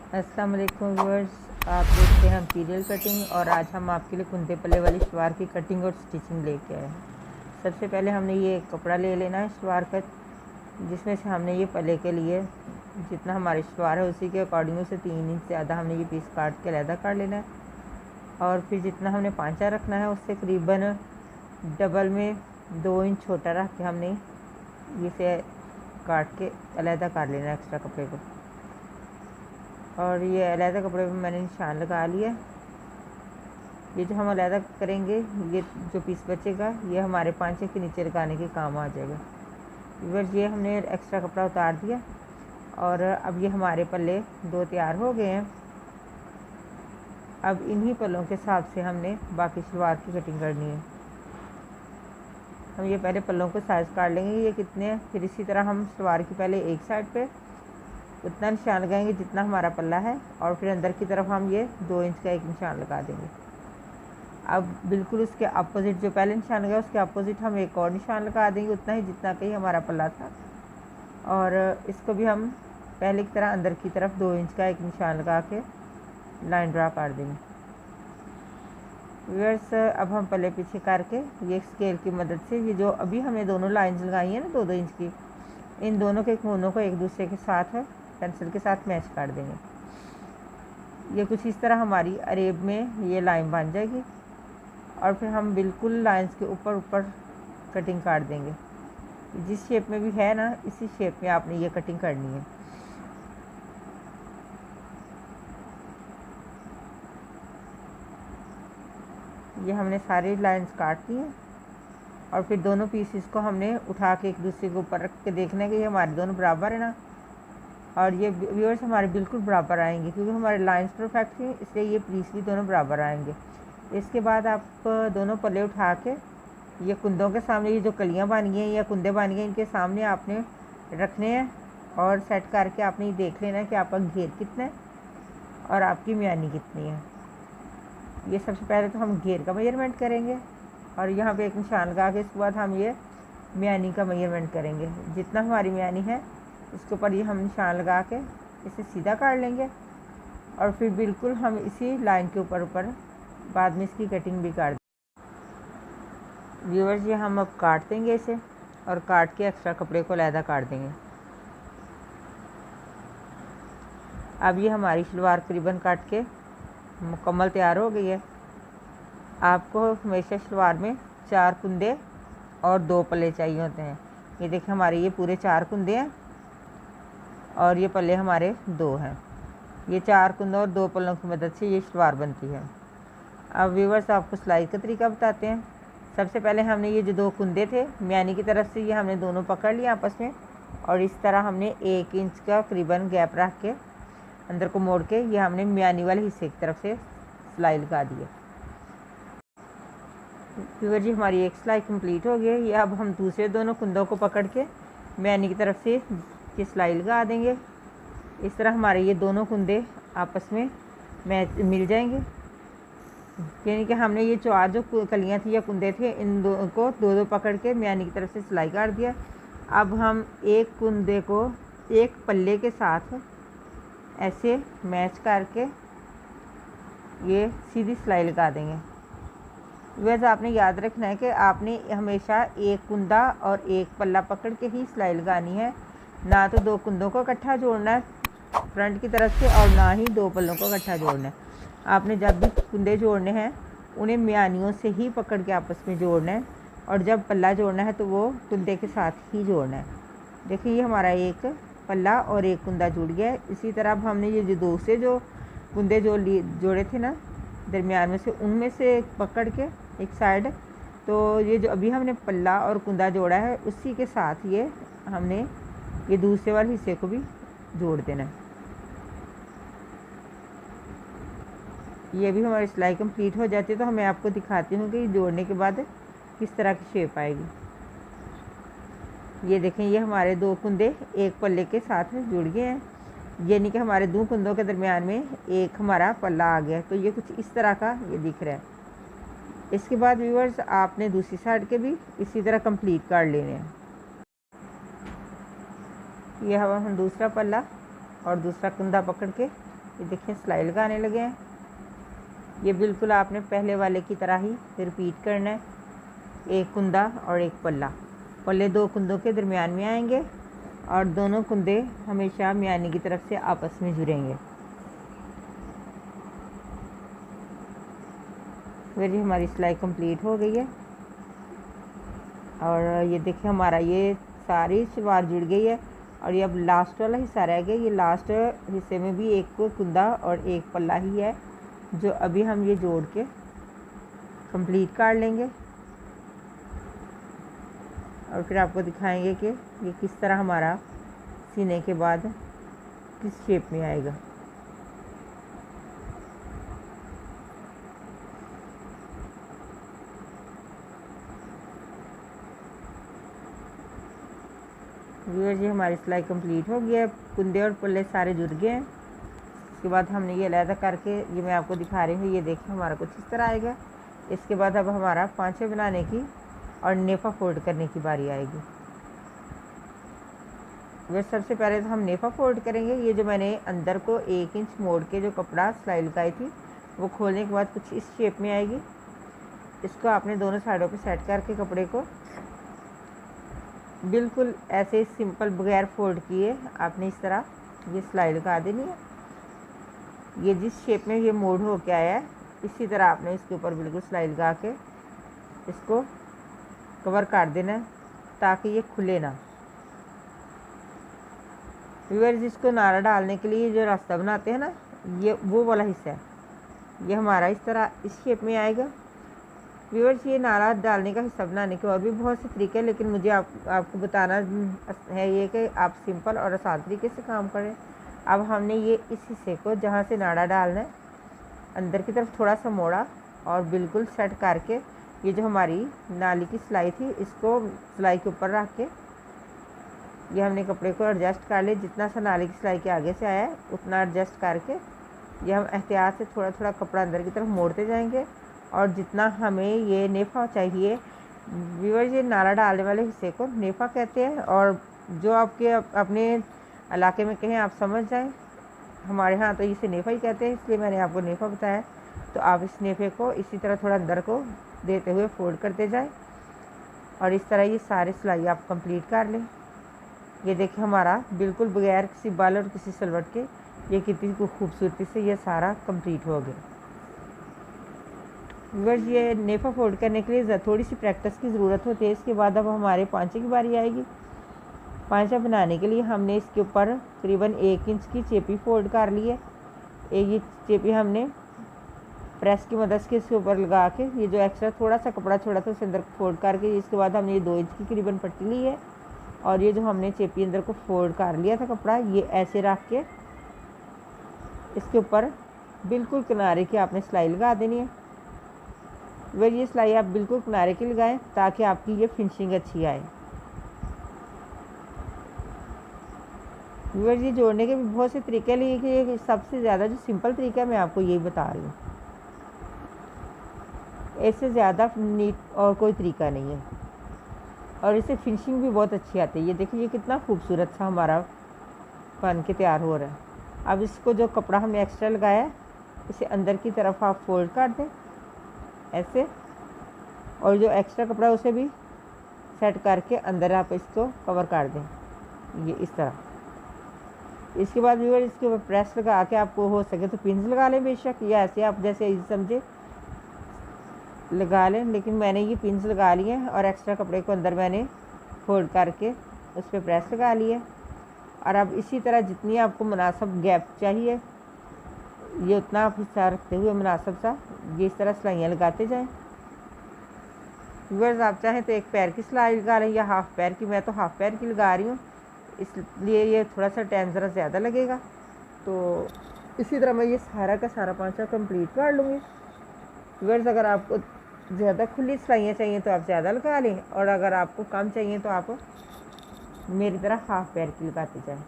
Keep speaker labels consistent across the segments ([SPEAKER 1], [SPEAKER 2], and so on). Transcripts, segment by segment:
[SPEAKER 1] अस्सलाम वालेकुम व्यूअर्स, आप देखते हैं इम्पीरियल कटिंग। और आज हम आपके लिए कुंदे पल्ले वाली शलवार की कटिंग और स्टिचिंग लेके आए हैं। सबसे पहले हमने ये कपड़ा ले लेना है शलवार का, जिसमें से हमने ये पल्ले के लिए जितना हमारी शलवार है उसी के अकॉर्डिंग से 3 इंच ज़्यादा हमने ये पीस काट के अलहदा कर लेना है। और फिर जितना हमने पांचा रखना है उससे करीबन डबल में 2 इंच छोटा रख के हमने इसे काट के अलहदा कर लेना है एक्स्ट्रा कपड़े को। और ये अलहदा कपड़े पर मैंने निशान लगा लिया। ये जो हम अलहदा करेंगे, ये जो पीस बचेगा ये हमारे पांचे के नीचे लगाने के काम आ जाएगा। बस ये हमने एक्स्ट्रा कपड़ा उतार दिया और अब ये हमारे पल्ले 2 तैयार हो गए हैं। अब इन्हीं पल्लों के हिसाब से हमने बाकी शलवार की कटिंग करनी है। हम ये पहले पल्लों को साइज़ काट लेंगे ये कितने हैं, फिर इसी तरह हम शलवार की पहले एक साइड पे उतना निशान लगाएंगे जितना हमारा पल्ला है, और फिर अंदर की तरफ हम ये 2 इंच का एक निशान लगा देंगे। अब बिल्कुल उसके अपोजिट जो पहले निशान लगाया उसके अपोजिट हम एक और निशान लगा देंगे, उतना ही जितना कहीं हमारा पल्ला था। और इसको भी हम पहले की तरह अंदर की तरफ 2 इंच का एक निशान लगा के लाइन ड्रा कर देंगे। व्यूअर्स, अब हम पल्ले पीछे करके ये स्केल की मदद से ये जो अभी हमने दोनों लाइंस लगाई हैं ना 2-2 इंच की, इन दोनों के कोनों को एक दूसरे के साथ पेंसिल के साथ मैच कर देंगे। ये कुछ इस तरह हमारी अरेब में ये लाइन बन जाएगी। और फिर हम बिल्कुल लाइंस के ऊपर ऊपर कटिंग काट देंगे। जिस शेप में भी है ना, इसी शेप में आपने ये कटिंग करनी है। ये हमने सारी लाइंस काट दी हैं और फिर दोनों पीसेस को हमने उठा के एक दूसरे के ऊपर रख के देखना है कि ये हमारे दोनों बराबर है ना। और ये व्यूअर्स हमारे बिल्कुल बराबर आएंगे क्योंकि हमारे लाइंस परफेक्ट हैं, इसलिए ये पीस भी दोनों बराबर आएंगे। इसके बाद आप दोनों पल्ले उठा के ये कुंदों के सामने ये जो कलियां बन गई हैं या कुंदे बन गए इनके सामने आपने रखने हैं और सेट करके आपने ये देख लेना है कि आपका घेर कितना है और आपकी म्यानी कितनी है। ये सबसे पहले तो हम घेर का मेजरमेंट करेंगे और यहाँ पे एक निशान लगा के इसके बाद हम ये म्यानी का मेजरमेंट करेंगे। जितना हमारी म्यानी है उसके ऊपर ये हम निशान लगा के इसे सीधा काट लेंगे और फिर बिल्कुल हम इसी लाइन के ऊपर बाद में इसकी कटिंग भी कर देंगे। व्यूअर्स, ये हम अब काट देंगे इसे और काट के एक्स्ट्रा कपड़े को अलहदा काट देंगे। अब ये हमारी शलवार करीबन काट के मुकम्मल तैयार हो गई है। आपको हमेशा शलवार में 4 कुंदे और 2 पल्ले चाहिए होते हैं। ये देखिए हमारे ये पूरे 4 कुंदे हैं और ये पल्ले हमारे 2 हैं। ये 4 कुंदों और 2 पल्लों की मदद से ये शलवार बनती है। अब व्यूअर्स आपको सिलाई का तरीका बताते हैं। सबसे पहले हमने ये जो 2 कुंदे थे म्यानी की तरफ से ये हमने दोनों पकड़ लिए आपस में और इस तरह हमने 1 इंच का करीबन गैप रख के अंदर को मोड़ के ये हमने म्यानी वाले हिस्से की तरफ से सिलाई लगा दी है। व्यूअर्स जी, हमारी एक सिलाई कंप्लीट हो गई है। ये अब हम दूसरे दोनों कुंदों को पकड़ के म्यानी की तरफ से ये सिलाई लगा देंगे। इस तरह हमारे ये दोनों कुंदे आपस में मिल जाएंगे। यानी कि हमने ये 4 जो कलियां थी या कुंदे थे इन दो को 2-2 पकड़ के म्यानी की तरफ से सिलाई कर दिया। अब हम एक कुंदे को एक पल्ले के साथ ऐसे मैच करके ये सीधी सिलाई लगा देंगे। वैसे आपने याद रखना है कि आपने हमेशा एक कुंदा और एक पल्ला पकड़ के ही सिलाई लगानी है, ना तो 2 कुंदों को इकट्ठा जोड़ना है फ्रंट की तरफ से और ना ही 2 पल्लों को इकट्ठा जोड़ना है। आपने जब भी कुंदे जोड़ने हैं उन्हें म्यानियों से ही पकड़ के आपस में जोड़ना है और जब पल्ला जोड़ना है तो वो कुंदे के साथ ही जोड़ना है। देखिए ये हमारा एक पल्ला और एक कुंदा जुड़ गया है। इसी तरह अब हमने ये जो दूसरे जो कुंदे जोड़े थे ना दरमियान में से, उनमें से पकड़ के एक साइड, तो ये जो अभी हमने पल्ला और कुंदा जोड़ा है उसी के साथ ये हमने ये दूसरे वाले हिस्से को भी जोड़ देना है। ये भी हमारी सिलाई कंप्लीट हो जाती है तो मैं आपको दिखाती हूँ कि जोड़ने के बाद किस तरह की शेप आएगी। ये देखें, ये हमारे 2 कुंदे एक पल्ले के साथ जुड़ गए हैं, यानी कि हमारे 2 कुंदों के दरमियान में एक हमारा पल्ला आ गया। तो ये कुछ इस तरह का ये दिख रहा है। इसके बाद व्यूअर्स आपने दूसरी साइड के भी इसी तरह कंप्लीट कर लेने हैं। ये हम दूसरा पल्ला और दूसरा कुंदा पकड़ के ये देखिए सिलाई लगाने लगे हैं। ये बिल्कुल आपने पहले वाले की तरह ही रिपीट करना है। एक कुंदा और एक पल्ला, पल्ले दो कुंदों के दरमियान में आएंगे और दोनों कुंदे हमेशा मियानी की तरफ से आपस में जुड़ेंगे। फिर ये हमारी सिलाई कंप्लीट हो गई है और ये देखिए हमारा ये सारी सलवार जुड़ गई है। और ये अब लास्ट वाला हिस्सा रह गया। ये लास्ट हिस्से में भी एक कुंदा और एक पल्ला ही है जो अभी हम ये जोड़ के कंप्लीट कर लेंगे और फिर आपको दिखाएंगे कि ये किस तरह हमारा सीने के बाद किस शेप में आएगा। व्यूअर्स ये हमारी सिलाई कंप्लीट हो गई है। कुंदे और पल्ले सारे जुड़ गए हैं। इसके बाद हमने ये अलहदा करके ये मैं आपको दिखा रही हूँ। ये देखिए हमारा कुछ इस तरह आएगा। इसके बाद अब हमारा पांचे बनाने की और नेफा फोल्ड करने की बारी आएगी। वह सबसे पहले तो हम नेफा फोल्ड करेंगे। ये जो मैंने अंदर को 1 इंच मोड़ के जो कपड़ा सिलाई लगाई थी वो खोलने के बाद कुछ इस शेप में आएगी। इसको आपने दोनों साइडों पे सेट करके कपड़े को बिल्कुल ऐसे सिंपल बगैर फोल्ड किए आपने इस तरह ये सिलाई लगा देनी है। ये जिस शेप में ये मोड़ हो के आया है इसी तरह आपने इसके ऊपर बिल्कुल सिलाई लगा के इसको कवर कर देना है ताकि ये खुले ना। व्यूअर्स इसको नारा डालने के लिए जो रास्ता बनाते हैं ना, ये वो वाला हिस्सा है। ये हमारा इस तरह इस शेप में आएगा। व्यूअर्स ये नारा डालने का हिस्सा बनाने के और भी बहुत से तरीके हैं, लेकिन मुझे आपको बताना है ये कि आप सिंपल और आसान तरीके से काम करें। अब हमने ये इस हिस्से को जहाँ से नाड़ा डालना है अंदर की तरफ थोड़ा सा मोड़ा और बिल्कुल सेट करके ये जो हमारी नाली की सिलाई थी इसको सिलाई के ऊपर रख के ये हमने कपड़े को एडजस्ट कर लिया। जितना सा नाली की सिलाई के आगे से आया है उतना एडजस्ट करके ये हम एहतियात से थोड़ा थोड़ा कपड़ा अंदर की तरफ मोड़ते जाएंगे। और जितना हमें ये नेफा चाहिए, व्यूअर्स ये नाला डालने वाले हिस्से को नेफा कहते हैं। और जो आपके अपने इलाके में कहें आप समझ जाएं, हमारे यहाँ तो इसे नेफा ही कहते हैं, इसलिए मैंने आपको नेफा बताया। तो आप इस नेफे को इसी तरह थोड़ा अंदर को देते हुए फोल्ड करते जाएं और इस तरह ये सारे सिलाई आप कंप्लीट कर लें। ये देखिए हमारा बिल्कुल बगैर किसी बाल और किसी सलवट के ये कितनी खूबसूरती से ये सारा कंप्लीट हो गया। व्यूअर्स ये नेफा फोल्ड करने के लिए थोड़ी सी प्रैक्टिस की ज़रूरत होती है। इसके बाद अब हमारे पांचे की बारी आएगी। पांचा बनाने के लिए हमने इसके ऊपर करीबन 1 इंच की चेपी फोल्ड कर ली है। ये चेपी हमने प्रेस की मदद से इसके ऊपर लगा के ये जो एक्स्ट्रा थोड़ा सा कपड़ा छोड़ा था उसे अंदर फोल्ड करके इसके बाद हमने ये 2 इंच की करीबन पट्टी ली है और ये जो हमने चेपी अंदर को फोल्ड कर लिया था कपड़ा ये ऐसे रख के इसके ऊपर बिल्कुल किनारे की आपने सिलाई लगा देनी है। वह ये सिलाई आप बिल्कुल किनारे की लगाएं ताकि आपकी ये फिनिशिंग अच्छी आए। व्यूअर्स ये जोड़ने के भी बहुत से तरीके लिए कि ये सबसे ज़्यादा जो सिंपल तरीका है मैं आपको यही बता रही हूँ। इससे ज़्यादा नीट और कोई तरीका नहीं है और इससे फिनिशिंग भी बहुत अच्छी आती है। ये देखिए ये कितना खूबसूरत सा हमारा बन के तैयार हो रहा है। अब इसको जो कपड़ा हमने एक्स्ट्रा लगाया है इसे अंदर की तरफ आप फोल्ड कर दें ऐसे, और जो एक्स्ट्रा कपड़ा उसे भी सेट करके अंदर आप इसको कवर कर दें ये इस तरह। इसके बाद व्यूअर इसके ऊपर प्रेस लगा के आपको हो सके तो पिन्स लगा लें बेशक, या ऐसे आप जैसे इजी समझे लगा लें, लेकिन मैंने ये पिन्स लगा लिए हैं और एक्स्ट्रा कपड़े को अंदर मैंने फोल्ड करके उस पर प्रेस लगा लिया। और अब इसी तरह जितनी आपको मुनासिब गैप चाहिए ये उतना आप हिस्सा रखते हुए मुनासिब सा ये इस तरह सिलाइयाँ लगाते जाएं। व्यूअर्स आप चाहें तो एक पैर की सिलाई लगा लें या हाफ पैर की। मैं तो हाफ पैर की लगा रही हूँ इसलिए ये थोड़ा सा टाइम ज़रा ज़्यादा लगेगा। तो इसी तरह मैं ये सारा का सारा पांचा कंप्लीट कर लूँगी। व्यूअर्स अगर आपको ज़्यादा खुली सिलाइयाँ चाहिए तो आप ज़्यादा लगा लें और अगर आपको कम चाहिए तो आप मेरी तरह हाफ पैर की लगाते जाएं।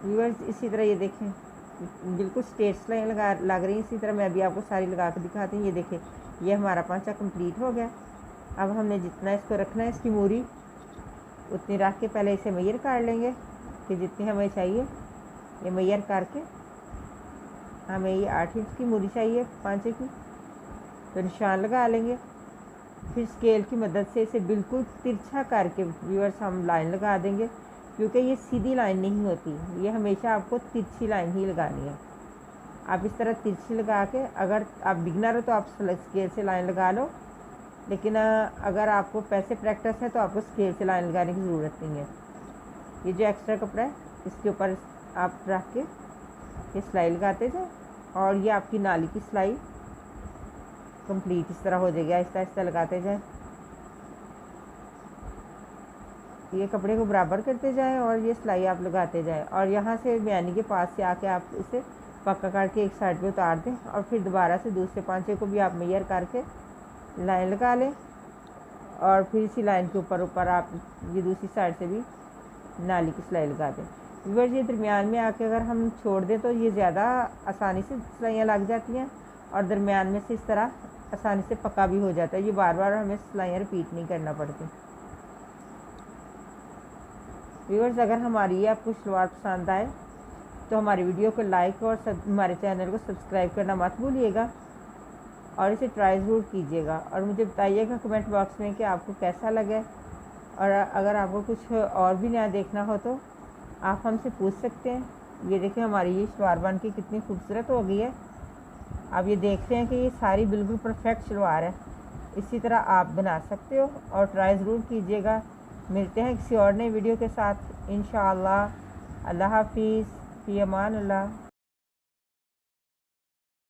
[SPEAKER 1] व्यूअर्स इसी तरह ये देखें बिल्कुल स्ट्रेट सिलाइयाँ लग रही हैं। इसी तरह मैं भी आपको सारी लगा कर दिखाती हूँ। ये देखें ये हमारा पांचा कंप्लीट हो गया। अब हमने जितना इसको रखना है इसकी मूरी उतनी रख के पहले इसे मेजर कर लेंगे कि जितनी हमें चाहिए ये मेजर करके, हमें ये 8 इंच की मूरी चाहिए पांचे की, तो निशान लगा लेंगे। फिर स्केल की मदद से इसे बिल्कुल तिरछा करके व्यूअर्स हम लाइन लगा देंगे, क्योंकि ये सीधी लाइन नहीं होती, ये हमेशा आपको तिरछी लाइन ही लगानी है। आप इस तरह तिरछी लगा के, अगर आप बिगनर हो तो आप स्केल से लाइन लगा लो, लेकिन अगर आपको पैसे प्रैक्टिस है तो आपको स्केल से लाइन लगाने की ज़रूरत नहीं है। ये जो एक्स्ट्रा कपड़ा है इसके ऊपर आप रख के ये सिलाई लगाते जाए, और ये आपकी नाली की सिलाई कंप्लीट इस तरह हो जाएगी। आहिस्ता आहिस्ता लगाते जाए, ये कपड़े को बराबर करते जाएं और ये सिलाई आप लगाते जाएं। और यहाँ से म्यानी के पास से आके आप इसे पक्का करके एक साइड पे उतार दें, और फिर दोबारा से दूसरे पांचे को भी आप मेजर करके लाइन लगा लें, और फिर इसी लाइन के ऊपर आप ये दूसरी साइड से भी नाली की सिलाई लगा दें। व्यूअर्स, ये दरमियान में आके अगर हम छोड़ दें तो ये ज़्यादा आसानी से सिलाइयाँ लग जाती हैं, और दरमियान में से इस तरह आसानी से पक्का भी हो जाता है। ये बार बार हमें सिलाइयाँ रिपीट नहीं करना पड़ती। व्यूअर्स, अगर हमारी ये आपको सलवार पसंद आए तो हमारी वीडियो को लाइक और हमारे चैनल को सब्सक्राइब करना मत भूलिएगा, और इसे ट्राई ज़रूर कीजिएगा, और मुझे बताइएगा कमेंट बॉक्स में कि आपको कैसा लगे। और अगर आपको कुछ और भी नया देखना हो तो आप हमसे पूछ सकते हैं। ये देखिए हमारी ये सलवार बन के कितनी खूबसूरत हो गई है। आप ये देखते हैं कि ये सारी बिल्कुल परफेक्ट सलवार है। इसी तरह आप बना सकते हो और ट्राई ज़रूर कीजिएगा। मिलते हैं किसी और नई वीडियो के साथ इंशाअल्लाह। अल्लाह हाफिज़, फ़ी अमान अल्लाह।